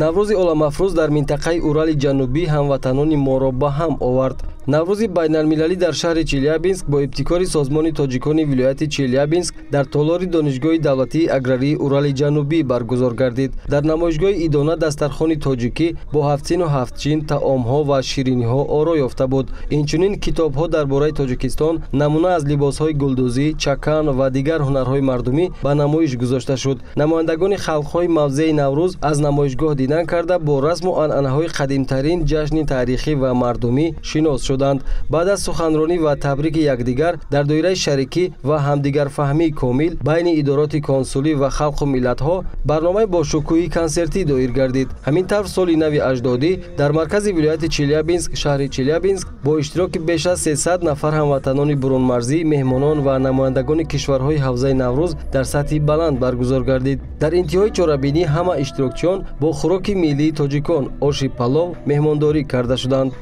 наврӯзи оламафрӯз дар минтақаи Урали ҷанубӣ ҳамватанони моро ба ҳам овард. наврӯзи байналмилалӣ дар шаҳри Челябинск бо ибтикори созмони тоҷикони вилояти Челябинск дар толори донишгоҳи давлатии аграрии Урали ҷанубӣ баргузор гардид. дар намоишгоҳи идона дастархони тоҷикӣ бо ҳафтсину ҳафтчин таомҳо ва шириниҳо оро ёфта буд. инчунин китобҳо дар бораи Тоҷикистон, намуна аз либосҳои гулдӯзӣ, чакан ва дигар ҳунарҳои мардумӣ ба намоиш гузошта шуд. намояндагони халқҳои мавзеи Наврӯз аз намоишгоҳ дидан карда бо расму анъанаҳои қадимтарин ҷашни таърихӣ ва мардумӣ шинос шуданд. баъд аз суханронӣ ва табрики якдигар дар доираи шарикӣ ва ҳамдигарфаҳмии комил байни идороти консулӣ ва халқу миллатҳо барномаи бошукӯҳи консертӣ доир гардид. ҳамин тавр соли нави аҷдодӣ дар маркази вилояти Челябинск, шаҳри Челябинск бо иштироки беш аз 300 нафар ҳамватанони бурунмарзӣ, меҳмонон ва намояндагони кишварҳои ҳавзаи Наврӯз дар сатҳи баланд баргузор гардид. дар интиҳои чорабинӣ ҳама иштирокчиён бо хӯроки миллии тоҷикон, оши палов меҳмондорӣ карда шуданд.